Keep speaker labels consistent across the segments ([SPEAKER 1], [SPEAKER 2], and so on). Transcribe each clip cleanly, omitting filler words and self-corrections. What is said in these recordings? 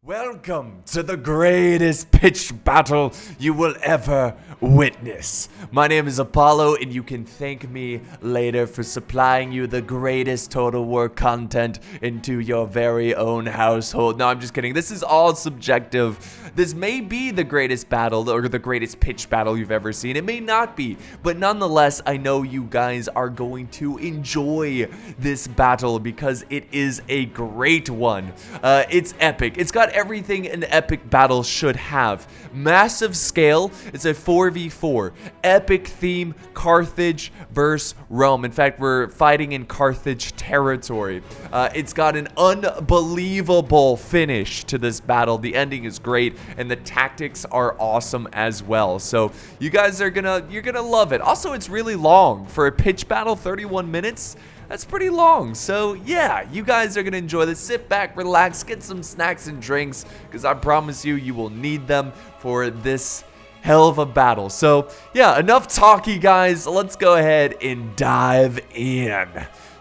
[SPEAKER 1] Welcome to the greatest pitched battle you will ever witness. My name is Apollo, and you can thank me later for supplying you the greatest Total War content into your very own household. No, I'm just kidding. This is all subjective. This may be the greatest battle or the greatest pitched battle you've ever seen. It may not be, but nonetheless, I know you guys are going to enjoy this battle because it is a great one. It's epic. It's got everything an epic battle should have. Massive scale. It's a 4v4. Epic theme. Carthage versus Rome. In fact, we're fighting in Carthage territory. It's got an unbelievable finish to this battle. The ending is great, and the tactics are awesome as well. So you guys are you're gonna love it. Also, it's really long for a pitch battle. 31 minutes. That's pretty long. So yeah, you guys are gonna enjoy this. Sit back, relax, get some snacks and drinks, because I promise you, you will need them for this hell of a battle. So yeah, enough talky, guys. Let's go ahead and dive in.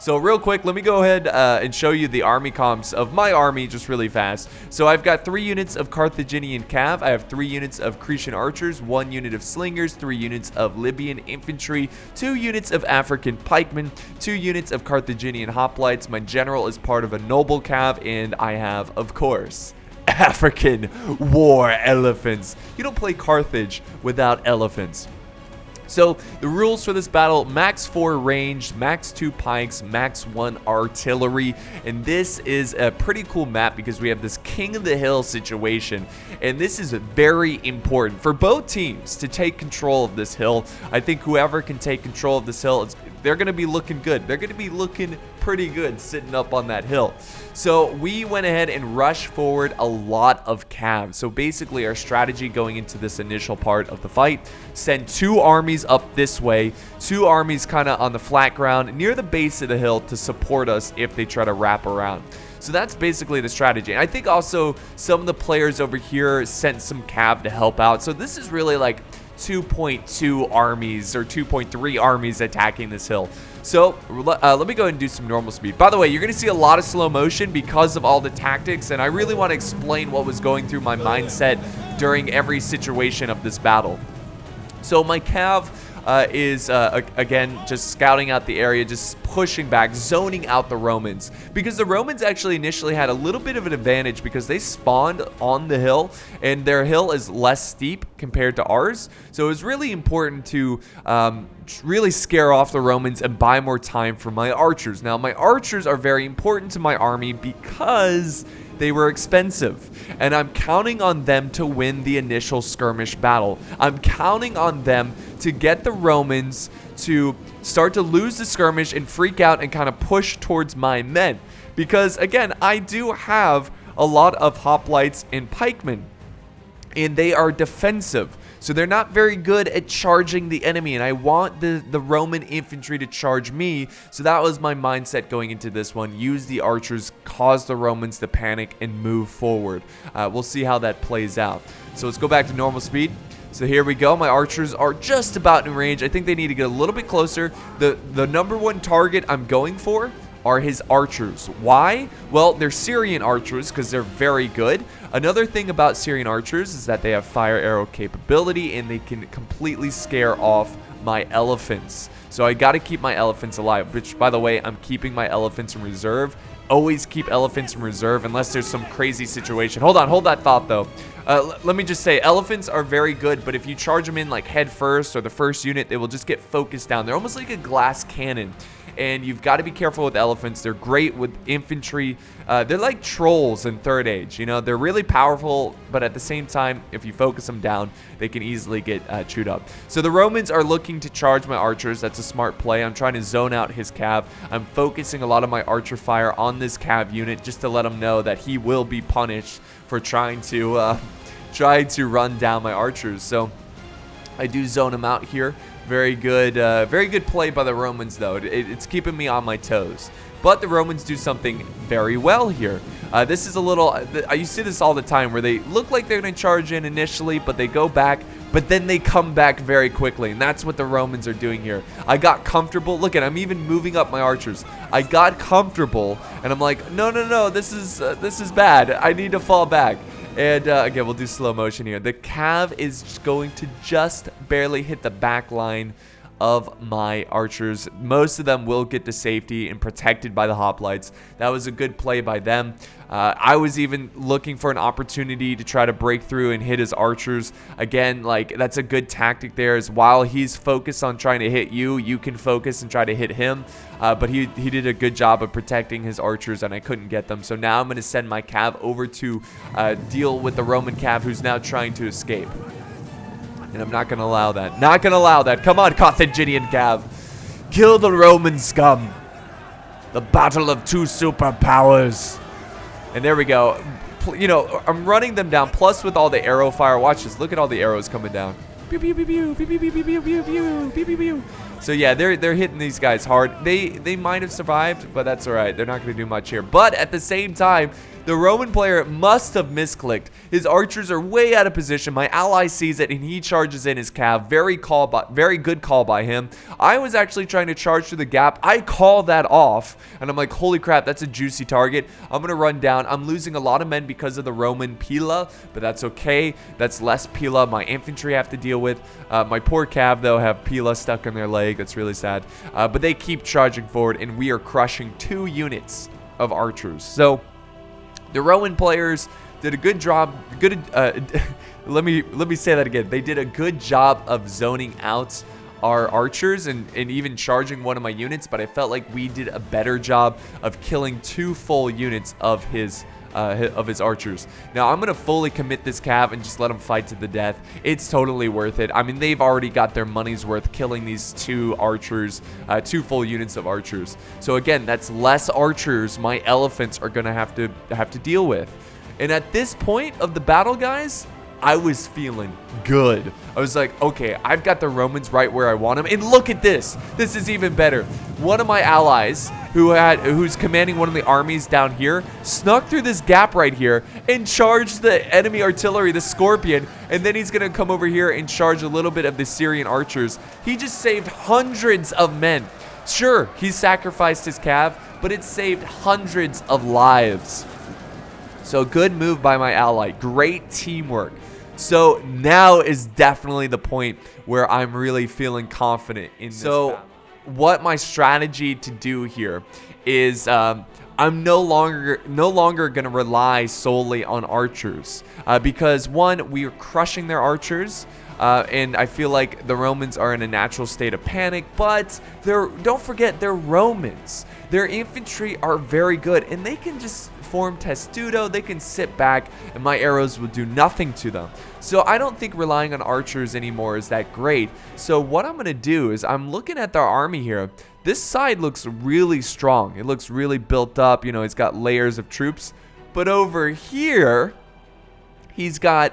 [SPEAKER 1] So real quick, let me go ahead and show you the army comps of my army just really fast. So I've got 3 units of Carthaginian cav, I have 3 units of Cretan archers, 1 unit of slingers, 3 units of Libyan infantry, 2 units of African pikemen, 2 units of Carthaginian hoplites. My general is part of a noble cav, and I have, of course, African war elephants. You don't play Carthage without elephants. So the rules for this battle: max 4 range, max 2 pikes, max 1 artillery. And this is a pretty cool map because we have this king of the hill situation, and this is very important for both teams to take control of this hill. I think whoever can take control of this hill, they're going to be looking good. They're going to be looking pretty good sitting up on that hill. So we went ahead and rushed forward a lot of calves. So basically our strategy going into this initial part of the fight: send 2 armies up this way, 2 armies kind of on the flat ground near the base of the hill to support us if they try to wrap around. So that's basically the strategy. And I think also some of the players over here sent some cav to help out. So this is really like 2.2 armies or 2.3 armies attacking this hill. So let me go ahead and do some normal speed. By the way, you're going to see a lot of slow motion because of all the tactics, and I really want to explain what was going through my mindset during every situation of this battle. So my cav is, again, just scouting out the area, just pushing back, zoning out the Romans. Because the Romans actually initially had a little bit of an advantage because they spawned on the hill, and their hill is less steep compared to ours. So it was really important to really scare off the Romans and buy more time for my archers. Now, my archers are very important to my army because they were expensive, and I'm counting on them to win the initial skirmish battle. I'm counting on them to get the Romans to start to lose the skirmish and freak out and kind of push towards my men. Because again, I do have a lot of hoplites and pikemen, and they are defensive. So they're not very good at charging the enemy, and I want the Roman infantry to charge me. So that was my mindset going into this one. Use the archers, cause the Romans to panic, and move forward. We'll see how that plays out. So let's go back to normal speed. So here we go. My archers are just about in range. I think they need to get a little bit closer. The #1 target I'm going for are his archers. Why? Well, they're Syrian archers because they're very good. Another thing about Syrian archers is that they have fire arrow capability, and they can completely scare off my elephants. So I got to keep my elephants alive, which, by the way, I'm keeping my elephants in reserve. Always keep elephants in reserve unless there's some crazy situation. Hold on, hold that thought though. Let me just say, elephants are very good, but if you charge them in like Headfirst or the first unit, they will just get focused down. They're almost like a glass cannon, and you've got to be careful with elephants. They're great with infantry. They're like trolls in Third Age. You know, they're really powerful, but at the same time, if you focus them down, they can easily get chewed up. So the Romans are looking to charge my archers. That's a smart play. I'm trying to zone out his cav. I'm focusing a lot of my archer fire on this cav unit just to let him know that he will be punished for trying to run down my archers. So I do zone him out here. Very good play by the Romans, though. It's keeping me on my toes. But the Romans do something very well here. This is a little, you see this all the time where they look like they're going to charge in initially, but they go back, but then they come back very quickly. And that's what the Romans are doing here. I got comfortable. Look at, I'm even moving up my archers. I got comfortable, and I'm like, no, this is bad. I need to fall back. And again, we'll do slow motion here. The cav is going to just barely hit the back line of my archers. Most of them will get to safety and protected by the hoplites. That was a good play by them. I was even looking for an opportunity to try to break through and hit his archers. Again, like, that's a good tactic there, is while he's focused on trying to hit you, you can focus and try to hit him. But he did a good job of protecting his archers, and I couldn't get them. So now I'm going to send my cav over to deal with the Roman cav, who's now trying to escape. And I'm not going to allow that. Not going to allow that. Come on, Carthaginian cav. Kill the Roman scum. The battle of two superpowers. And there we go. You know, I'm running them down. Plus with all the arrow fire. Watch this. Look at all the arrows coming down. Pew, pew, pew, pew, pew, pew, pew, pew, pew, pew, pew, pew, pew. So yeah, they're hitting these guys hard. They might have survived, but that's all right. They're not going to do much here. But at the same time, the Roman player must have misclicked. His archers are way out of position. My ally sees it, and he charges in his cav. Very good call by him. I was actually trying to charge through the gap. I call that off, and I'm like, holy crap, that's a juicy target. I'm going to run down. I'm losing a lot of men because of the Roman pila, but that's okay. That's less pila my infantry have to deal with. My poor cav, though, have pila stuck in their leg. That's really sad. But they keep charging forward, and we are crushing 2 units of archers. So the Roman players did a good job. Let me say that again. They did a good job of zoning out our archers and even charging one of my units, but I felt like we did a better job of killing 2 full units of his archers. Now I'm gonna fully commit this cav and just let them fight to the death. It's totally worth it. I mean, they've already got their money's worth killing these 2 archers, 2 full units of archers. So again, that's less archers my elephants are gonna have to deal with. And at this point of the battle, guys, I was feeling good. I was like, okay, I've got the Romans right where I want them. And look at this. This is even better. One of my allies who's commanding one of the armies down here snuck through this gap right here and charged the enemy artillery, the Scorpion, and then he's gonna come over here and charge a little bit of the Syrian archers. He just saved hundreds of men. Sure, he sacrificed his cav, but it saved hundreds of lives. So good move by my ally. Great teamwork. So now is definitely the point where I'm really feeling confident in this battle. What my strategy to do here is I'm no longer going to rely solely on archers because one, we are crushing their archers. And I feel like the Romans are in a natural state of panic, but don't forget, they're Romans. Their infantry are very good, and they can just form testudo. They can sit back, and my arrows will do nothing to them. So I don't think relying on archers anymore is that great. So what I'm going to do is I'm looking at their army here. This side looks really strong. It looks really built up. You know, it's got layers of troops. But over here, he's got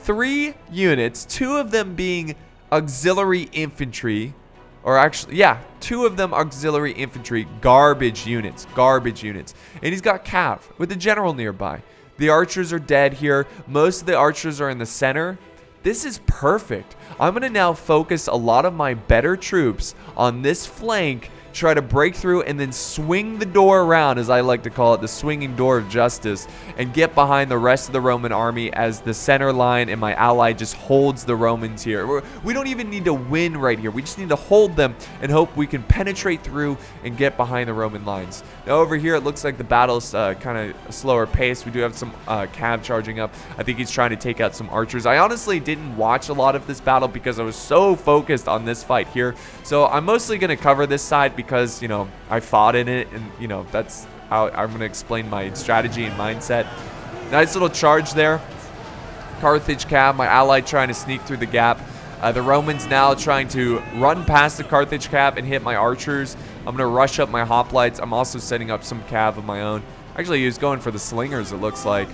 [SPEAKER 1] 3 units, 2 of them being auxiliary infantry, or actually, yeah, 2 of them auxiliary infantry, garbage units. And he's got cav with the general nearby. The archers are dead here. Most of the archers are in the center. This is perfect. I'm going to now focus a lot of my better troops on this flank, try to break through, and then swing the door around, as I like to call it, the swinging door of justice, and get behind the rest of the Roman army as the center line and my ally just holds the Romans here. We don't even need to win right here. We just need to hold them and hope we can penetrate through and get behind the Roman lines. Now over here, it looks like the battle's kind of slower pace. We do have some cav charging up. I think he's trying to take out some archers. I honestly didn't watch a lot of this battle because I was so focused on this fight here. So I'm mostly going to cover this side because, you know, I fought in it, and, you know, that's how I'm going to explain my strategy and mindset. Nice little charge there. Carthage cav, my ally trying to sneak through the gap. The Romans now trying to run past the Carthage cav and hit my archers. I'm going to rush up my hoplites. I'm also setting up some cav of my own. Actually, he was going for the slingers, it looks like.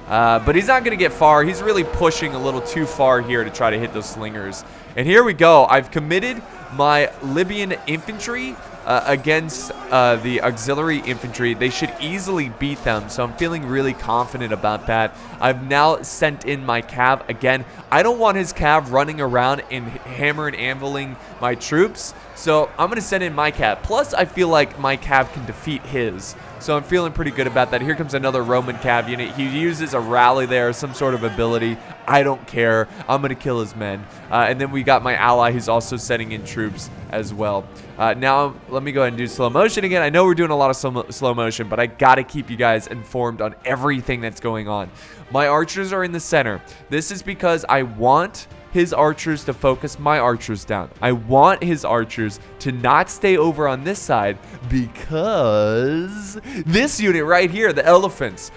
[SPEAKER 1] But he's not going to get far. He's really pushing a little too far here to try to hit those slingers. And here we go. I've committed my Libyan infantry against the auxiliary infantry. They should easily beat them, so I'm feeling really confident about that. I've now sent in my cav again. I don't want his cav running around and hammer and anviling my troops, so I'm going to send in my cav. Plus, I feel like my cav can defeat his. So I'm feeling pretty good about that. Here comes another Roman cav unit. He uses a rally there, some sort of ability. I don't care. I'm going to kill his men. And then we got my ally who's also sending in troops as well. Now, let me go ahead and do slow motion again. I know we're doing a lot of slow motion, but I got to keep you guys informed on everything that's going on. My archers are in the center. This is because I want his archers to focus my archers down. I want his archers to not stay over on this side because this unit right here, the elephants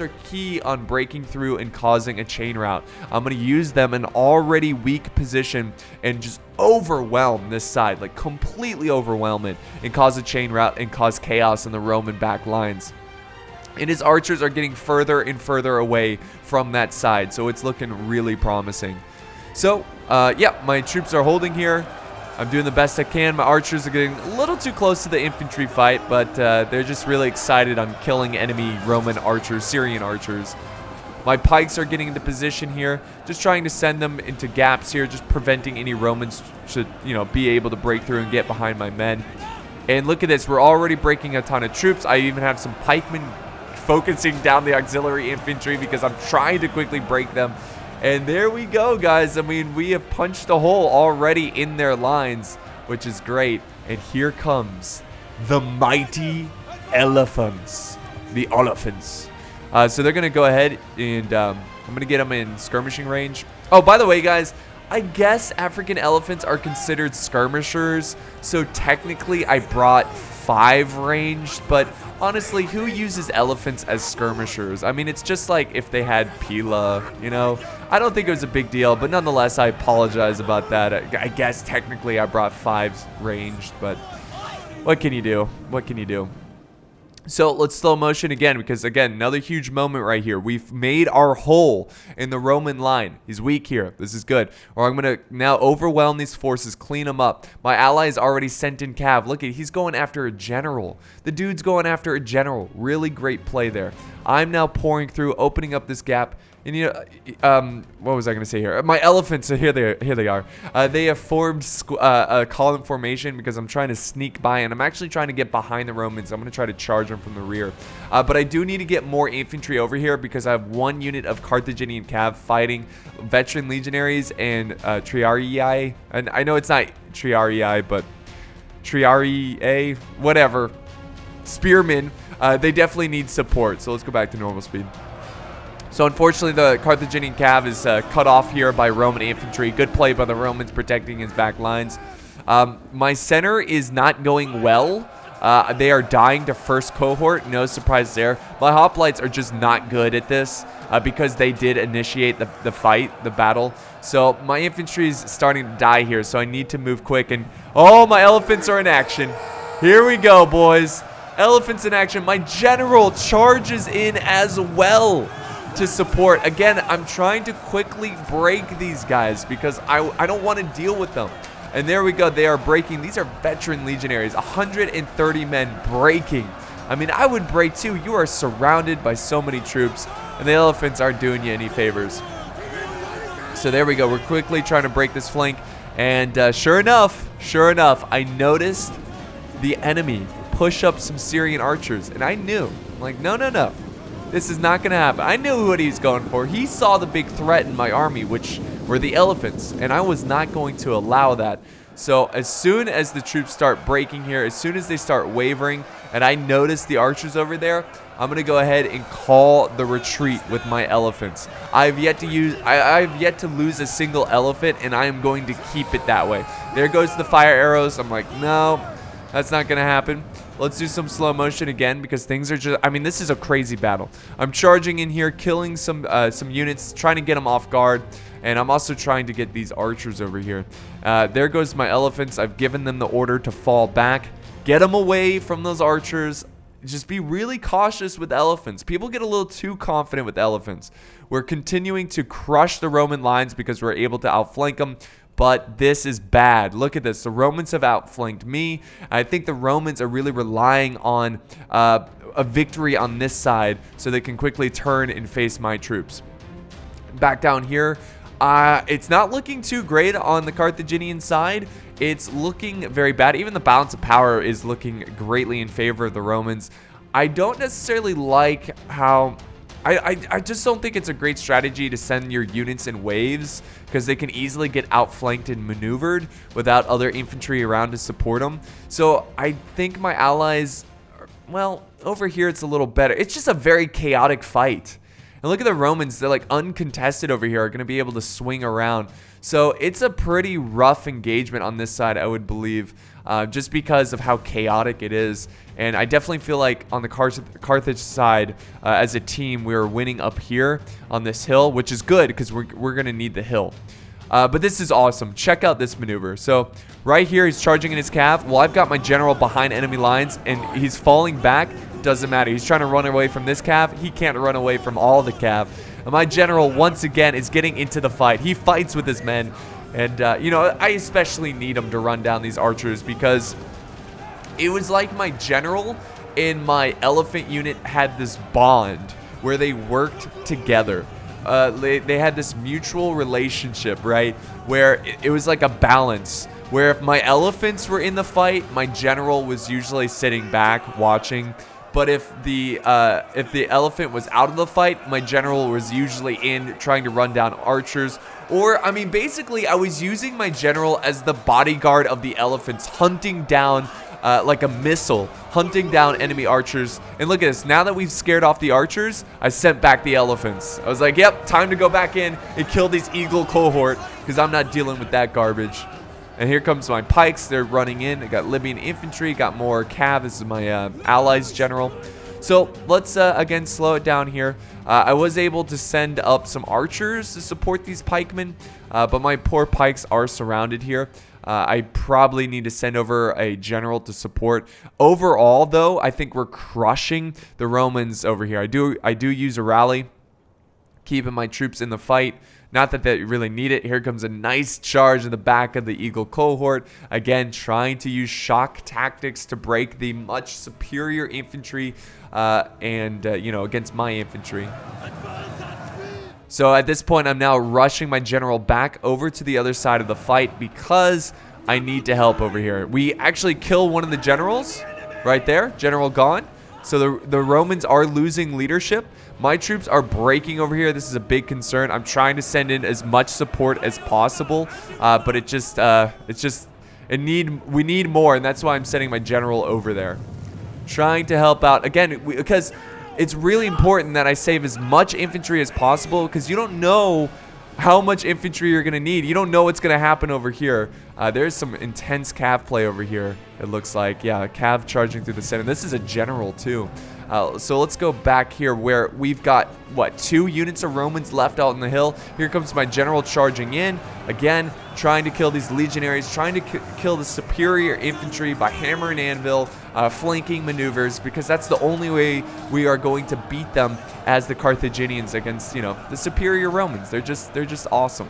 [SPEAKER 1] are key on breaking through and causing a chain rout. I'm going to use them in already weak position and just overwhelm this side, like completely overwhelm it and cause a chain rout and cause chaos in the Roman back lines. And his archers are getting further and further away from that side, so it's looking really promising. So, yeah, my troops are holding here. I'm doing the best I can. My archers are getting a little too close to the infantry fight, but they're just really excited on killing enemy Roman archers, Syrian archers. My pikes are getting into position here, just trying to send them into gaps here, just preventing any Romans to, be able to break through and get behind my men. And look at this, we're already breaking a ton of troops. I even have some pikemen focusing down the auxiliary infantry because I'm trying to quickly break them. And there we go, guys. I mean, we have punched a hole already in their lines, which is great. And here comes the mighty elephants. The elephants. So they're going to go ahead and I'm going to get them in skirmishing range. Oh, by the way, guys, I guess African elephants are considered skirmishers. So technically, I brought 5 ranged, but honestly, who uses elephants as skirmishers? I mean, it's just like if they had Pila, I don't think it was a big deal, but nonetheless, I apologize about that. I guess technically I brought 5 ranged, but what can you do? What can you do? So let's slow motion again, because again, another huge moment right here. We've made our hole in the Roman line. He's weak here. This is good. Or I'm going to now overwhelm these forces, clean them up. My ally is already sent in cav. Look at, he's going after a general. The dude's going after a general. Really great play there. I'm now pouring through, opening up this gap. And what was I going to say here? My elephants, here they are. They have formed a column formation because I'm trying to sneak by, and I'm actually trying to get behind the Romans. I'm going to try to charge them from the rear. But I do need to get more infantry over here because I have 1 unit of Carthaginian cav fighting veteran legionaries and triarii. And I know it's not triarii, but triarii, whatever. Spearmen. They definitely need support. So let's go back to normal speed. So unfortunately, the Carthaginian cav is cut off here by Roman infantry. Good play by the Romans protecting his back lines. My center is not going well. They are dying to first cohort. No surprise there. My hoplites are just not good at this because they did initiate the fight, the battle. So my infantry is starting to die here, so I need to move quick. And oh, my elephants are in action. Here we go, boys. Elephants in action. My general charges in as well to support. Again, I'm trying to quickly break these guys because I don't want to deal with them. And there we go. They are breaking. These are veteran legionaries. 130 men breaking. I mean, I would break too. You are surrounded by so many troops, and the elephants aren't doing you any favors. So there we go. We're quickly trying to break this flank. And sure enough, I noticed the enemy push up some Syrian archers. And I knew, like, no. This is not going to happen. I knew what he was going for. He saw the big threat in my army, which were the elephants, and I was not going to allow that. So as soon as the troops start breaking here, as soon as they start wavering, and I notice the archers over there, I'm going to go ahead and call the retreat with my elephants. I've yet to lose a single elephant, and I am going to keep it that way. There goes the fire arrows. I'm like, no, that's not going to happen. Let's do some slow motion again because things are just, I mean, this is a crazy battle. I'm charging in here, killing some units, trying to get them off guard. And I'm also trying to get these archers over here. There goes my elephants. I've given them the order to fall back. Get them away from those archers. Just be really cautious with elephants. People get a little too confident with elephants. We're continuing to crush the Roman lines because we're able to outflank them. But this is bad. Look at this. The Romans have outflanked me. I think the Romans are really relying on a victory on this side so they can quickly turn and face my troops. Back down here, it's not looking too great on the Carthaginian side. It's looking very bad. Even the balance of power is looking greatly in favor of the Romans. I don't necessarily like how... I just don't think it's a great strategy to send your units in waves because they can easily get outflanked and maneuvered without other infantry around to support them. So I think my allies, well, over here it's a little better. It's just a very chaotic fight. And look at the Romans, they're like uncontested over here, are going to be able to swing around. So it's a pretty rough engagement on this side, I would believe, just because of how chaotic it is. And I definitely feel like on the Carthage side, as a team, we are winning up here on this hill, which is good because we're going to need the hill. But this is awesome. Check out this maneuver. So right here, he's charging in his cav. Well, I've got my general behind enemy lines, and he's falling back. Doesn't matter. He's trying to run away from this cav. He can't run away from all the cav. And my general, once again, is getting into the fight. He fights with his men. And, you know, I especially need him to run down these archers because it was like my general and my elephant unit had this bond where they worked together. They had this mutual relationship, right? Where it was like a balance. Where if my elephants were in the fight, my general was usually sitting back watching. But if the elephant was out of the fight, my general was usually in trying to run down archers. Or, I mean, basically, I was using my general as the bodyguard of the elephants, hunting down, like a missile, hunting down enemy archers. And look at this. Now that we've scared off the archers, I sent back the elephants. I was like, yep, time to go back in and kill this eagle cohort because I'm not dealing with that garbage. And here comes my pikes. They're running in. I got Libyan infantry, got more cav. This is my allies general. So let's, again, slow it down here. I was able to send up some archers to support these pikemen, but my poor pikes are surrounded here. I probably need to send over a general to support. Overall, though, I think we're crushing the Romans over here. I do use a rally, keeping my troops in the fight. Not that they really need it. Here comes a nice charge in the back of the Eagle cohort. Again, trying to use shock tactics to break the much superior infantry you know, against my infantry. So at this point, I'm now rushing my general back over to the other side of the fight because I need to help over here. We actually kill one of the generals right there. General gone. So the Romans are losing leadership. My troops are breaking over here. This is a big concern. I'm trying to send in as much support as possible, but we need more, and that's why I'm sending my general over there, trying to help out again because it's really important that I save as much infantry as possible because you don't know how much infantry you're going to need. You don't know what's going to happen over here. There's some intense cav play over here, it looks like. Yeah, cav charging through the center. This is a general, too. So let's go back here where we've got, what, 2 units of Romans left out on the hill. Here comes my general charging in. Again, trying to kill these legionaries, trying to kill the superior infantry by hammer and anvil, flanking maneuvers, because that's the only way we are going to beat them as the Carthaginians against, you know, the superior Romans. They're just awesome.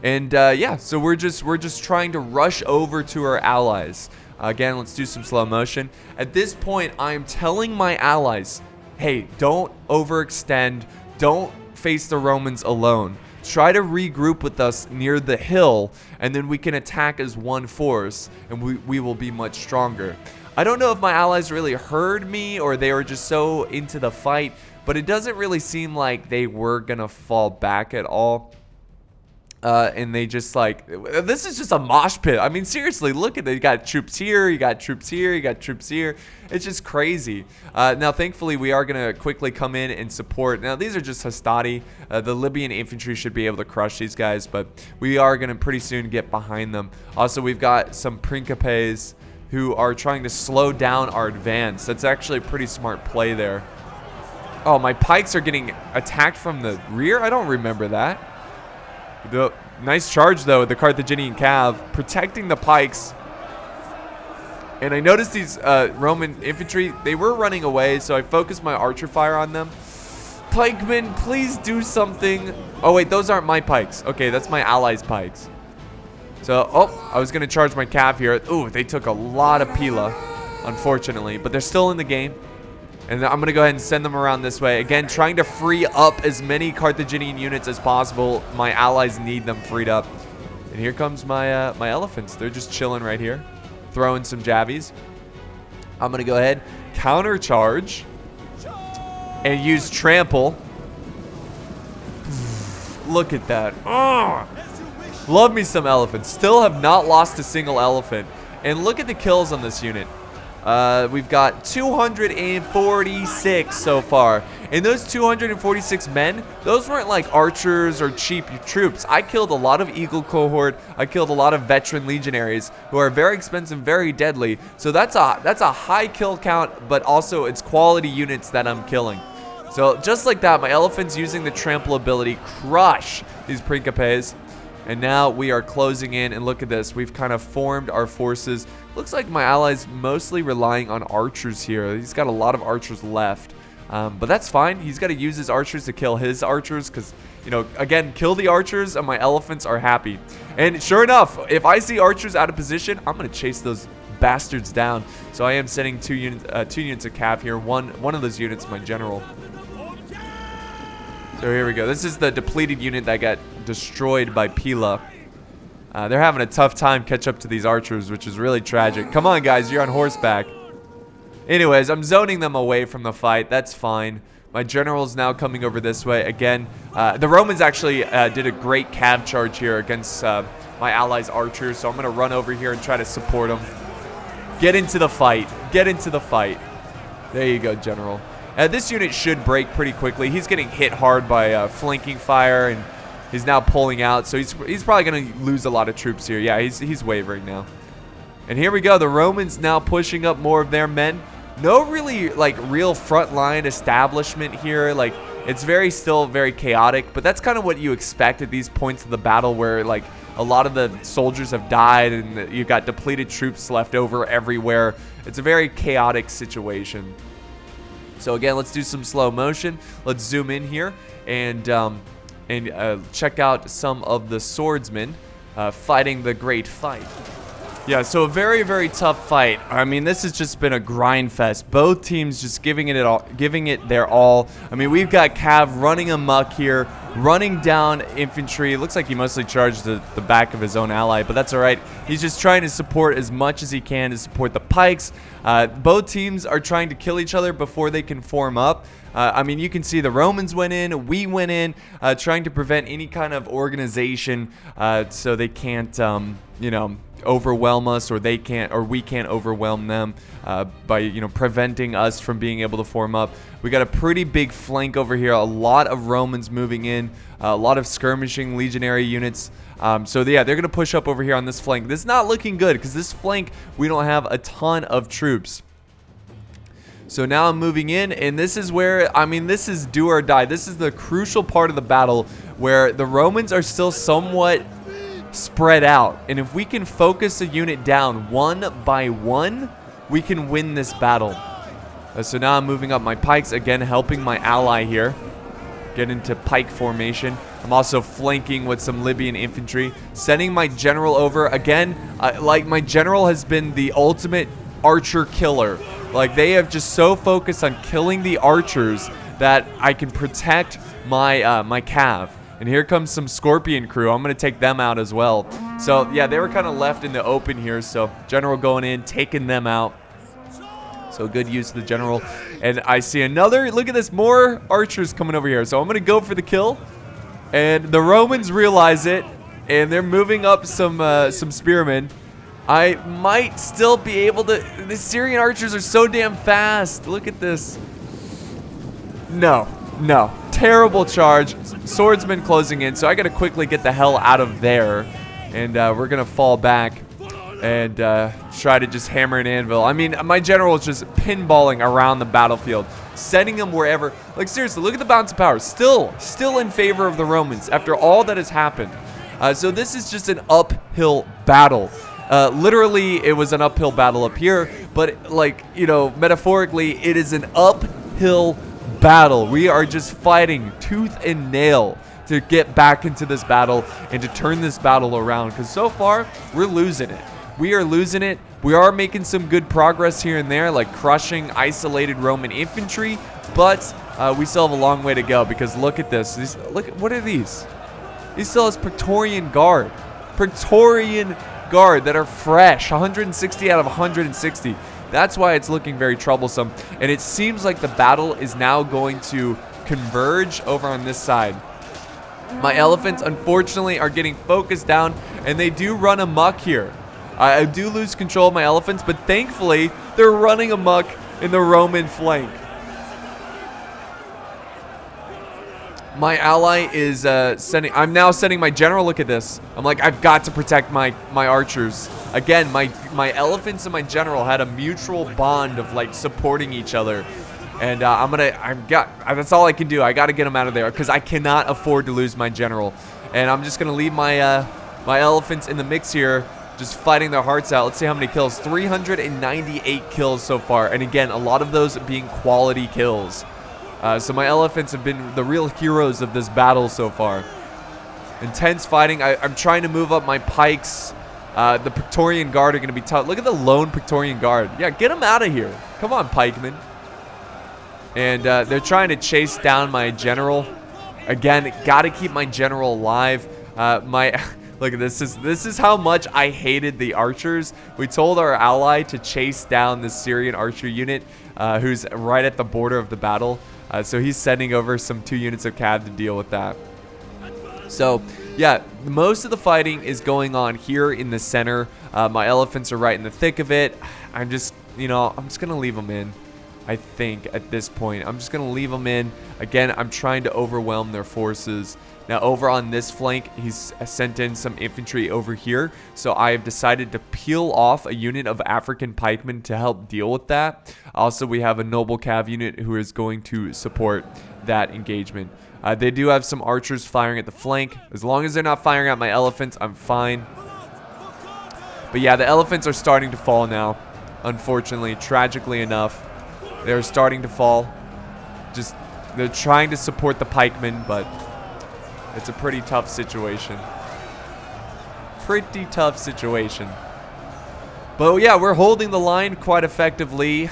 [SPEAKER 1] And yeah, so we're just trying to rush over to our allies. Again, let's do some slow motion. At this point, I'm telling my allies, hey, don't overextend. Don't face the Romans alone. Try to regroup with us near the hill, and then we can attack as one force, and we will be much stronger. I don't know if my allies really heard me or they were just so into the fight, but it doesn't really seem like they were going to fall back at all. And they just like, this is just a mosh pit. I mean, seriously, look at it. You got troops here, you got troops here, you got troops here. It's just crazy. Now, thankfully, we are going to quickly come in and support. Now, these are just Hastati. The Libyan infantry should be able to crush these guys, but we are going to pretty soon get behind them. Also, we've got some Principes who are trying to slow down our advance. That's actually a pretty smart play there. Oh, my pikes are getting attacked from the rear? I don't remember that. The nice charge, though, the Carthaginian cav protecting the pikes. And I noticed these Roman infantry, they were running away, so I focused my archer fire on them. Pikemen, please do something. Oh, wait, those aren't my pikes. Okay, that's my allies' pikes. So, oh, I was going to charge my cav here. Ooh, they took a lot of Pila, unfortunately, but they're still in the game. And I'm going to go ahead and send them around this way. Again, trying to free up as many Carthaginian units as possible. My allies need them freed up. And here comes my my elephants. They're just chilling right here, throwing some javies. I'm going to go ahead, countercharge and use trample. Look at that. Oh, love me some elephants. Still have not lost a single elephant. And look at the kills on this unit. We've got 246 so far. And those 246 men, those weren't like archers or cheap troops. I killed a lot of Eagle cohort. I killed a lot of veteran legionaries who are very expensive, very deadly. So that's a high kill count, but also it's quality units that I'm killing. So just like that, my elephants using the trample ability crush these Principes. And now we are closing in, and look at this. We've kind of formed our forces. Looks like my ally's mostly relying on archers here. He's got a lot of archers left. But that's fine. He's got to use his archers to kill his archers because, you know, again, kill the archers and my elephants are happy. And sure enough, if I see archers out of position, I'm going to chase those bastards down. So I am sending two units of cav here. One of those units, my general. So here we go. This is the depleted unit that got destroyed by Pila. They're having a tough time catch up to these archers, which is really tragic. Come on, guys. You're on horseback. Anyways, I'm zoning them away from the fight. That's fine. My general's now coming over this way. Again, the Romans actually did a great cav charge here against my allies' archers. So I'm going to run over here and try to support them. Get into the fight. Get into the fight. There you go, general. This unit should break pretty quickly. He's getting hit hard by flanking fire, and he's now pulling out. So he's probably going to lose a lot of troops here. Yeah, he's wavering now. And here we go. The Romans now pushing up more of their men. No really, like, real frontline establishment here. Like, it's still very chaotic. But that's kind of what you expect at these points of the battle where, like, a lot of the soldiers have died and you've got depleted troops left over everywhere. It's a very chaotic situation. So again, let's do some slow motion. Let's zoom in here and check out some of the swordsmen fighting the great fight. Yeah, so a very, very tough fight. I mean, this has just been a grind fest. Both teams just giving it their all. I mean, we've got Cav running amok here, running down infantry. It looks like he mostly charged the back of his own ally, but that's all right. He's just trying to support as much as he can to support the Pikes. Both teams are trying to kill each other before they can form up. I mean, you can see the Romans went in, we went in, trying to prevent any kind of organization so they can't, you know, overwhelm us, or we can't overwhelm them by, you know, preventing us from being able to form up. We got a pretty big flank over here, a lot of Romans moving in, a lot of skirmishing legionary units. So yeah, they're gonna push up over here on this flank. This is not looking good because this flank we don't have a ton of troops. So now I'm moving in, and this is where, I mean, this is do or die. This is the crucial part of the battle where the Romans are still somewhat spread out, and if we can focus a unit down one by one, we can win this battle. So now I'm moving up my pikes again, helping my ally here get into pike formation. I'm also flanking with some Libyan infantry, sending my general over again. Like, my general has been the ultimate archer killer. Like, they have just so focused on killing the archers that I can protect my my cav. And here comes some Scorpion crew. I'm going to take them out as well. So, yeah, they were kind of left in the open here. So, General going in, taking them out. So, good use of the General. And I see another, look at this, more archers coming over here. So, I'm going to go for the kill. And the Romans realize it. And they're moving up some spearmen. I might still be able to, the Syrian archers are so damn fast. Look at this. No. Terrible charge. Swordsman closing in, so I gotta quickly get the hell out of there. And we're gonna fall back and try to just hammer an anvil. I mean, my general is just pinballing around the battlefield, sending them wherever. Like, seriously, look at the balance of power. Still in favor of the Romans after all that has happened. So this is just an uphill battle. Literally, it was an uphill battle up here, but, like, you know, metaphorically, it is an uphill battle. We are just fighting tooth and nail to get back into this battle and to turn this battle around, because so far we're losing it. We are losing it. We are making some good progress here and there, like crushing isolated Roman infantry, but we still have a long way to go, because look at this. What are these? These still has Praetorian Guard that are fresh, 160 out of 160. That's why it's looking very troublesome. And it seems like the battle is now going to converge over on this side. My elephants, unfortunately, are getting focused down, and they do run amok here. I do lose control of my elephants, but thankfully, they're running amok in the Roman flank. My ally is I'm now sending my general. Look at this. I'm like, I've got to protect my archers. Again, my elephants and my general had a mutual bond of like supporting each other. And that's all I can do. I got to get him out of there because I cannot afford to lose my general. And I'm just going to leave my my elephants in the mix here, just fighting their hearts out. Let's see how many kills. 398 kills so far. And again, a lot of those being quality kills. So my elephants have been the real heroes of this battle so far. Intense fighting. I'm trying to move up my pikes. The Praetorian Guard are going to be tough. Look at the lone Praetorian Guard. Yeah, get them out of here. Come on, Pikemen. And they're trying to chase down my general. Again, got to keep my general alive. Look at this. This is how much I hated the archers. We told our ally to chase down this Syrian archer unit, who's right at the border of the battle. So he's sending over some 2 units of cav to deal with that. So yeah, most of the fighting is going on here in the center. My elephants are right in the thick of it. I'm just gonna leave them in. I think at this point I'm just gonna leave them in. Again, I'm trying to overwhelm their forces. Now over on this flank, he's sent in some infantry over here, so I have decided to peel off a unit of African pikemen to help deal with that. Also, we have a noble cav unit who is going to support that engagement. They do have some archers firing at the flank. As long as they're not firing at my elephants, I'm fine. But yeah, the elephants are starting to fall now, unfortunately. Tragically enough, they're starting to fall. They're trying to support the pikemen, but it's a pretty tough situation. Pretty tough situation. But yeah, we're holding the line quite effectively.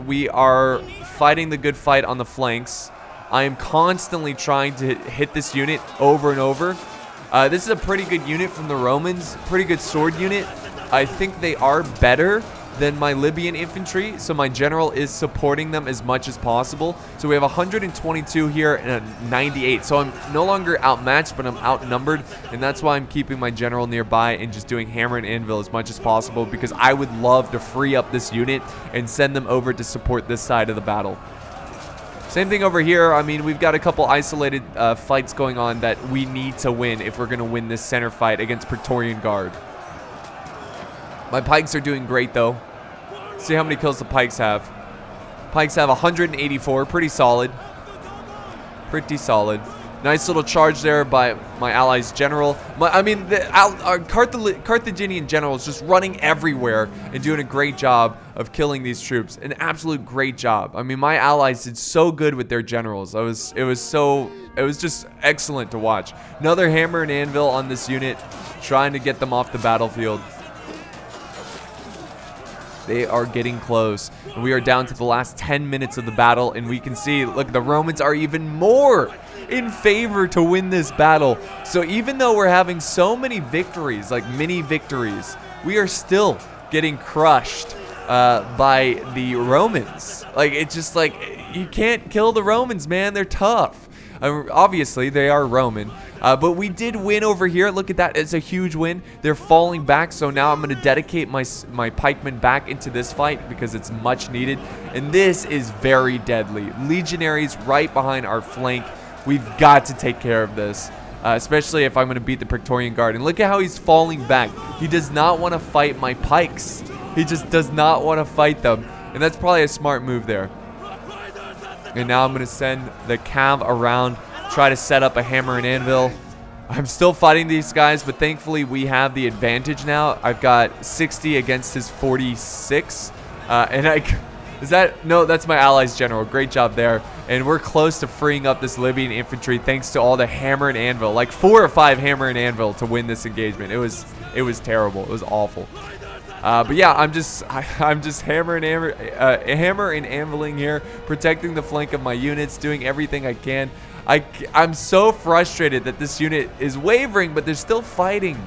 [SPEAKER 1] We are fighting the good fight on the flanks. I am constantly trying to hit this unit over and over. This is a pretty good unit from the Romans. Pretty good sword unit. I think they are better than my Libyan infantry, so my general is supporting them as much as possible. So we have 122 here and a 98. So I'm no longer outmatched, but I'm outnumbered, and that's why I'm keeping my general nearby and just doing hammer and anvil as much as possible, because I would love to free up this unit and send them over to support this side of the battle. Same thing over here. I mean, we've got a couple isolated fights going on that we need to win if we're going to win this center fight against Praetorian Guard. My pikes are doing great, though. See how many kills the pikes have. Pikes have 184. Pretty solid. Pretty solid. Nice little charge there by my allies' general. Our Carthaginian general is just running everywhere and doing a great job of killing these troops. An absolute great job. I mean, my allies did so good with their generals. It was just excellent to watch. Another hammer and anvil on this unit, trying to get them off the battlefield. They are getting close. And we are down to the last 10 minutes of the battle, and we can see, look, the Romans are even more in favor to win this battle. So even though we're having so many victories, like mini victories, we are still getting crushed by the Romans. Like, it's just like, you can't kill the Romans, man. They're tough. Obviously, they are Roman. But we did win over here. Look at that. It's a huge win. They're falling back. So now I'm going to dedicate my pikemen back into this fight because it's much needed. And this is very deadly. Legionaries right behind our flank. We've got to take care of this. Especially if I'm going to beat the Praetorian Guard. And look at how he's falling back. He does not want to fight my pikes. He just does not want to fight them. And that's probably a smart move there. And now I'm going to send the cav around, try to set up a hammer and anvil. I'm still fighting these guys, but thankfully we have the advantage now. I've got 60 against his 46. No, that's my allies' general. Great job there. And we're close to freeing up this Libyan infantry thanks to all the hammer and anvil. Like 4 or 5 hammer and anvil to win this engagement. It was terrible. It was awful. But yeah, I'm just hammer and anviling here, protecting the flank of my units, doing everything I can. I'm so frustrated that this unit is wavering, but they're still fighting.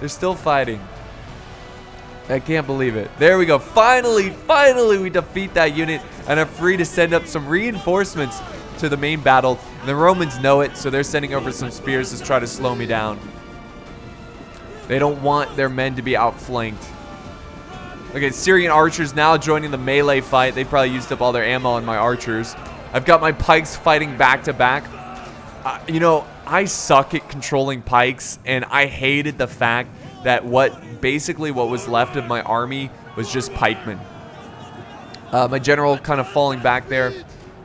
[SPEAKER 1] They're still fighting. I can't believe it. There we go. Finally we defeat that unit and are free to send up some reinforcements to the main battle. And the Romans know it, so they're sending over some spears to try to slow me down. They don't want their men to be outflanked. Okay, Syrian archers now joining the melee fight. They probably used up all their ammo on my archers. I've got my pikes fighting back to back. You know, I suck at controlling pikes, and I hated the fact that basically what was left of my army was just pikemen. My general kind of falling back there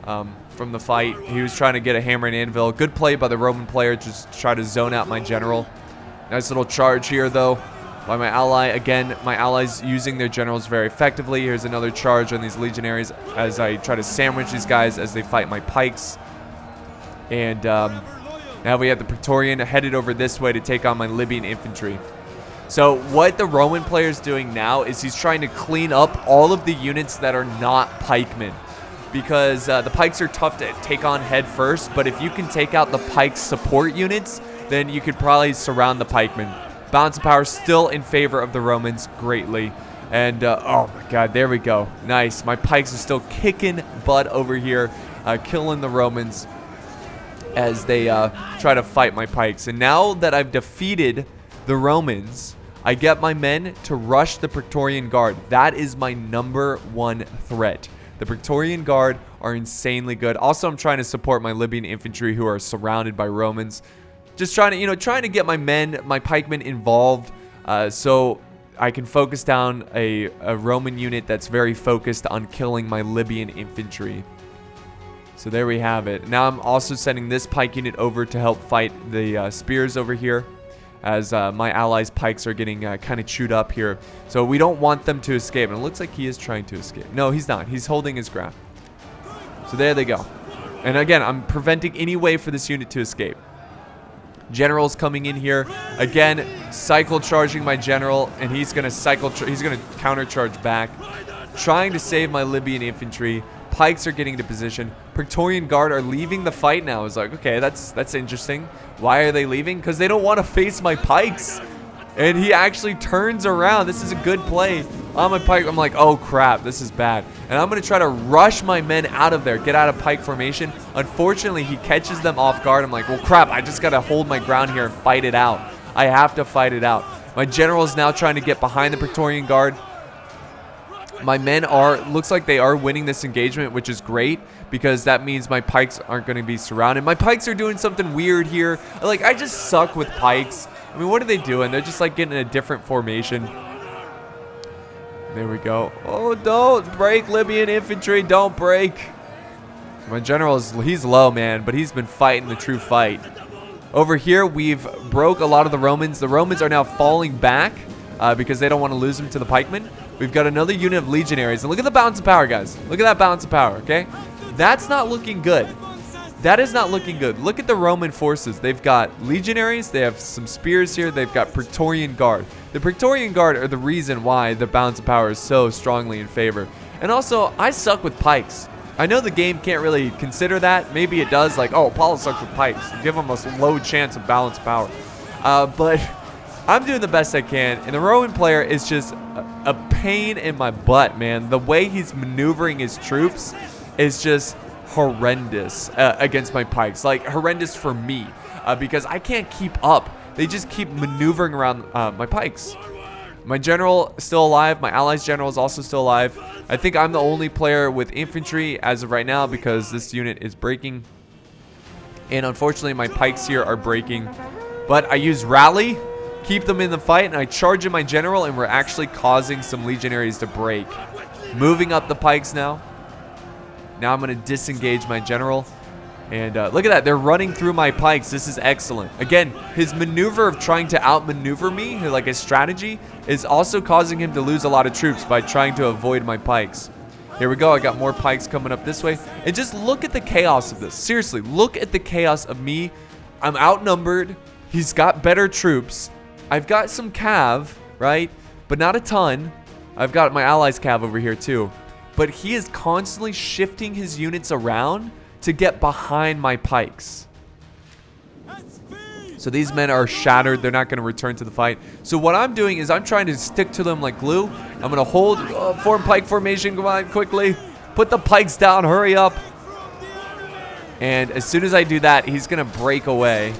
[SPEAKER 1] from the fight. He was trying to get a hammer and anvil. Good play by the Roman player, just try to zone out my general. Nice little charge here, though, by my ally. Again, my allies using their generals very effectively. Here's another charge on these legionaries as I try to sandwich these guys as they fight my pikes. And now we have the Praetorian headed over this way to take on my Libyan infantry. So what the Roman player is doing now is he's trying to clean up all of the units that are not pikemen. Because the pikes are tough to take on head first, but if you can take out the pike's support units, then you could probably surround the pikemen. Balance of power still in favor of the Romans greatly. And, oh my god, there we go. Nice. My pikes are still kicking butt over here, killing the Romans as they try to fight my pikes. And now that I've defeated the Romans, I get my men to rush the Praetorian Guard. That is my #1 threat. The Praetorian Guard are insanely good. Also, I'm trying to support my Libyan infantry who are surrounded by Romans. Just trying to, trying to get my men, my pikemen involved so I can focus down a Roman unit that's very focused on killing my Libyan infantry. So there we have it. Now I'm also sending this pike unit over to help fight the spears over here, as my allies' pikes are getting kind of chewed up here. So we don't want them to escape. And it looks like he is trying to escape. No, he's not. He's holding his ground. So there they go. And again, I'm preventing any way for this unit to escape. General's coming in here. Again, cycle charging my general. And he's going to he's going to countercharge back. Trying to save my Libyan infantry. Pikes are getting into position. Praetorian Guard are leaving the fight now. It's like, okay, that's interesting. Why are they leaving? Because they don't want to face my pikes. And he actually turns around. This is a good play on my pike. I'm like, oh crap, this is bad. And I'm going to try to rush my men out of there, get out of pike formation. Unfortunately, he catches them off guard. I'm like, well crap, I just got to hold my ground here and fight it out. I have to fight it out. My general is now trying to get behind the Praetorian Guard. My men looks like they are winning this engagement, which is great because that means my pikes aren't going to be surrounded. My pikes are doing something weird here. Like, I just suck with pikes. I mean, what are they doing? They're just like getting in a different formation. There we go. Oh, don't break, Libyan infantry. Don't break. My general he's low, man, but he's been fighting the true fight. Over here, we've broke a lot of the Romans. The Romans are now falling back because they don't want to lose them to the pikemen. We've got another unit of legionaries. And look at the balance of power, guys. Look at that balance of power, okay? That's not looking good. That is not looking good. Look at the Roman forces. They've got legionaries. They have some spears here. They've got Praetorian Guard. The Praetorian Guard are the reason why the balance of power is so strongly in favor. And also, I suck with pikes. I know the game can't really consider that. Maybe it does. Like, oh, Apollo sucks with pikes. Give him a low chance of balance of power. But I'm doing the best I can. And the Roman player is just a pain in my butt, man. The way he's maneuvering his troops is just horrendous against my pikes. Like, horrendous for me because I can't keep up. They just keep maneuvering around my pikes. My general is still alive. My allies' general is also still alive. I think I'm the only player with infantry as of right now because this unit is breaking. And unfortunately, my pikes here are breaking. But I use rally, keep them in the fight, and I charge in my general, and we're actually causing some legionaries to break. Moving up the pikes now. Now I'm going to disengage my general. And look at that. They're running through my pikes. This is excellent. Again, his maneuver of trying to outmaneuver me, like his strategy, is also causing him to lose a lot of troops by trying to avoid my pikes. Here we go. I got more pikes coming up this way. And just look at the chaos of this. Seriously, look at the chaos of me. I'm outnumbered. He's got better troops. I've got some cav, right? But not a ton. I've got my allies' cav over here too. But he is constantly shifting his units around to get behind my pikes. So these men are shattered. They're not going to return to the fight. So what I'm doing is I'm trying to stick to them like glue. I'm going to hold, form pike formation. Come on, quickly. Put the pikes down. Hurry up. And as soon as I do that, he's going to break away.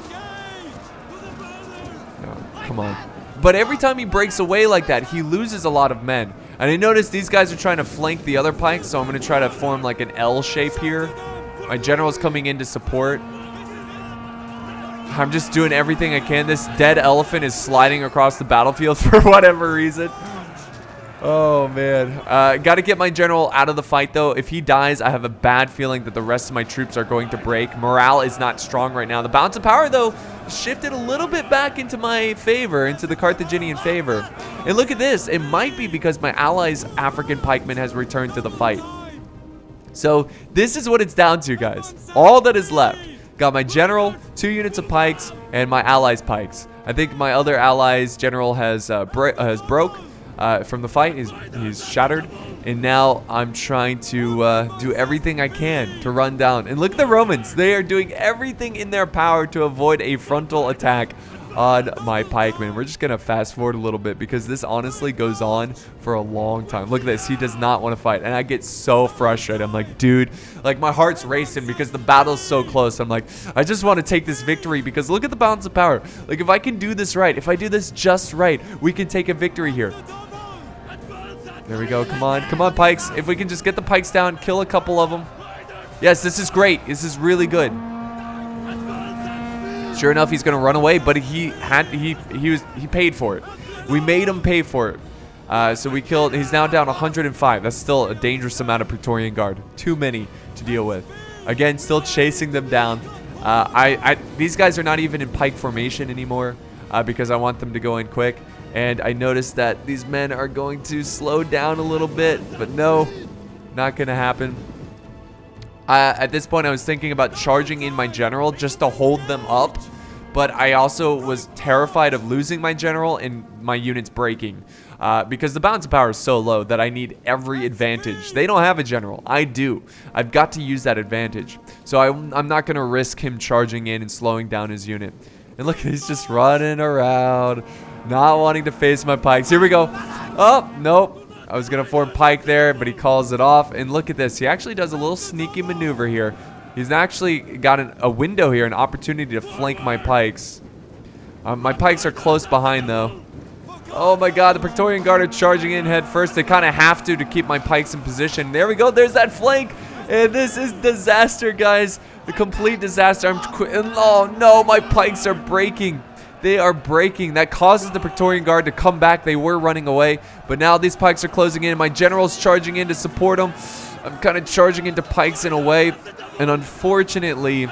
[SPEAKER 1] No, come on. But every time he breaks away like that, he loses a lot of men. And I notice these guys are trying to flank the other pikes, so I'm going to try to form like an L shape here. My general's coming in to support. I'm just doing everything I can. This dead elephant is sliding across the battlefield for whatever reason. Oh, man. Got to get my general out of the fight, though. If he dies, I have a bad feeling that the rest of my troops are going to break. Morale is not strong right now. The balance of power, though, shifted a little bit back into my favor, into the Carthaginian favor. And look at this. It might be because my ally's African pikeman has returned to the fight. So this is what it's down to, guys. All that is left. Got my general, 2 units of pikes, and my ally's pikes. I think my other ally's general has broke from the fight. He's shattered. And now I'm trying to do everything I can to run down. And look at the Romans. They are doing everything in their power to avoid a frontal attack on my pikemen. We're just going to fast forward a little bit because this honestly goes on for a long time. Look at this. He does not want to fight. And I get so frustrated. I'm like, dude, like my heart's racing because the battle's so close. I'm like, I just want to take this victory because look at the balance of power. Like if I can do this right, if I do this just right, we can take a victory here. There we go. Come on. Come on, pikes. If we can just get the pikes down, kill a couple of them. Yes, this is great. This is really good. Sure enough, he's gonna run away, but he paid for it. We made him pay for it. So we killed. He's now down 105. That's still a dangerous amount of Praetorian Guard. Too many to deal with. Again, still chasing them down. These guys are not even in pike formation anymore because I want them to go in quick. And I noticed that these men are going to slow down a little bit, but no, not gonna happen. At this point, I was thinking about charging in my general just to hold them up, but I also was terrified of losing my general and my units breaking because the balance of power is so low that I need every advantage. They don't have a general. I do. I've got to use that advantage. So I'm not going to risk him charging in and slowing down his unit. And look, he's just running around, not wanting to face my pikes. Here we go. Oh, nope. I was going to form Pike there, but he calls it off. And look at this. He actually does a little sneaky maneuver here. He's actually got a window here, an opportunity to flank my pikes. My pikes are close behind, though. Oh, my God. The Praetorian Guard are charging in head first. They kind of have to keep my pikes in position. There we go. There's that flank. And this is disaster, guys. The complete disaster. Oh, no. My pikes are breaking. They are breaking. That causes the Praetorian Guard to come back. They were running away, but now these pikes are closing in. My general's charging in to support them. I'm kind of charging into pikes in a way, and unfortunately,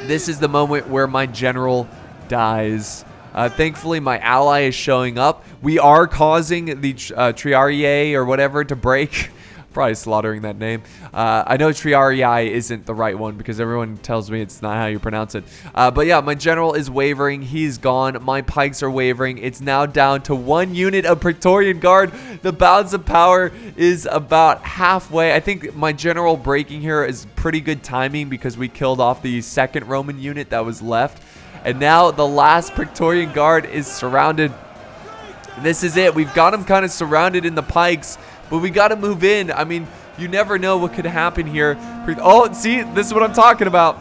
[SPEAKER 1] this is the moment where my general dies. Thankfully, my ally is showing up. We are causing the Triarii or whatever to break. Probably slaughtering that name. I know Triarii isn't the right one because everyone tells me it's not how you pronounce it. But yeah, my general is wavering. He's gone. My pikes are wavering. It's now down to 1 unit of Praetorian Guard. The balance of power is about halfway. I think my general breaking here is pretty good timing because we killed off the 2nd Roman unit that was left. And now the last Praetorian Guard is surrounded. This is it. We've got them kind of surrounded in the pikes. But we got to move in. I mean, you never know what could happen here. Oh, see, this is what I'm talking about.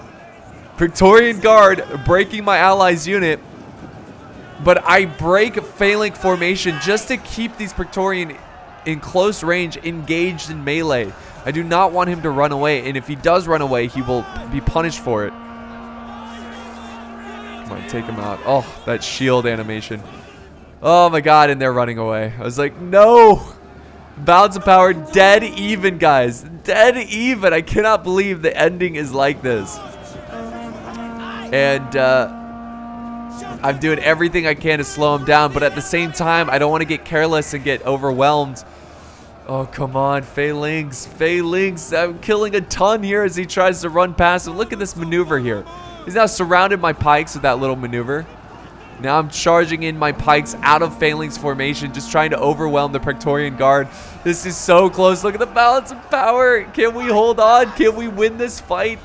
[SPEAKER 1] Praetorian Guard breaking my ally's unit. But I break phalanx formation just to keep these Praetorian in close range engaged in melee. I do not want him to run away. And if he does run away, he will be punished for it. Come on, take him out. Oh, that shield animation. Oh, my God, and they're running away. I was like, no. Balance of power dead even, guys. Dead even. I cannot believe the ending is like this. And I'm doing everything I can to slow him down, but at the same time, I don't want to get careless and get overwhelmed. Oh, come on, phalanx. Phalanx. I'm killing a ton here as he tries to run past him. Look at this maneuver here. He's now surrounded my pikes with that little maneuver. Now I'm charging in my pikes out of phalanx formation, just trying to overwhelm the Praetorian Guard. This is so close. Look at the balance of power. Can we hold on? Can we win this fight?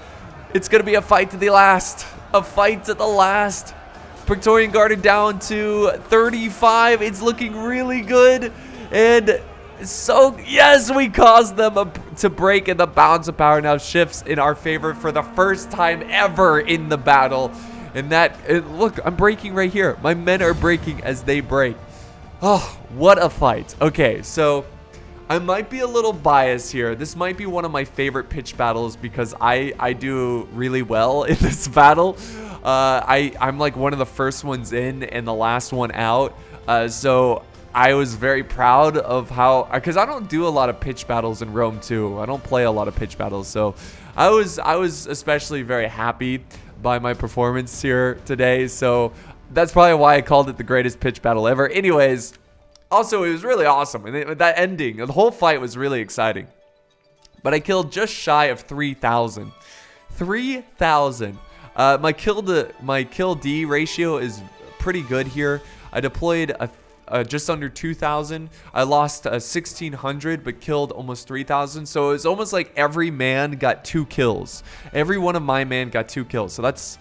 [SPEAKER 1] It's going to be a fight to the last. A fight to the last. Praetorian Guard down to 35. It's looking really good. And so, yes, we caused them to break, and the balance of power now shifts in our favor for the first time ever in the battle. And look, I'm breaking right here. My men are breaking as they break. Oh, what a fight. Okay, so I might be a little biased here. This might be one of my favorite pitch battles because I do really well in this battle. I'm like one of the first ones in and the last one out. So I was very proud of how, because I don't do a lot of pitch battles in Rome 2. I don't play a lot of pitch battles. So I was especially very happy by my performance here today. So that's probably why I called it the greatest pitch battle ever. Anyways, also, it was really awesome. And that ending, the whole fight was really exciting. But I killed just shy of 3,000. 3,000. My kill D ratio is pretty good here. I deployed just under 2,000. I lost 1,600, but killed almost 3,000. So it was almost like every man got 2 kills. Every one of my men got 2 kills. So that's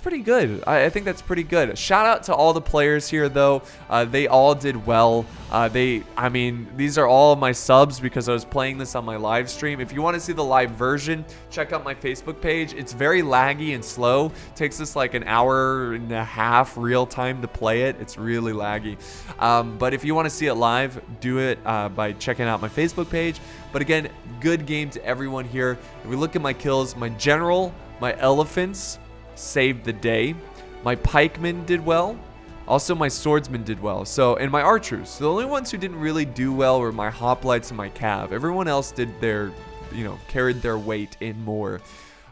[SPEAKER 1] pretty good. I think that's pretty good. Shout out to all the players here, though. They all did well. I mean, these are all my subs because I was playing this on my live stream. If you want to see the live version, check out my Facebook page. It's very laggy and slow. It takes us like an hour and a half real time to play it. It's really laggy. But if you want to see it live, do it by checking out my Facebook page. But again, good game to everyone here. If we look at my kills, my general, my elephants saved the day. My pikemen did well. Also, my swordsman did well. So, and my archers. The only ones who didn't really do well were my hoplites and my cav. Everyone else did their, carried their weight in more.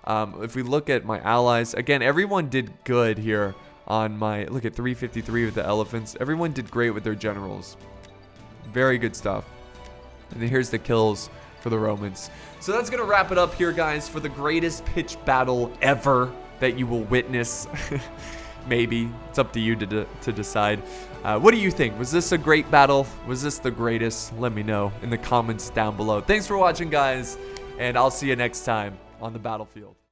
[SPEAKER 1] If we look at my allies, again, everyone did good here on my, look at 353 with the elephants. Everyone did great with their generals. Very good stuff. And then here's the kills for the Romans. So that's going to wrap it up here, guys, for the greatest pitch battle ever that you will witness. Maybe. It's up to you to decide. What do you think? Was this a great battle? Was this the greatest? Let me know in the comments down below. Thanks for watching, guys, and I'll see you next time on the battlefield.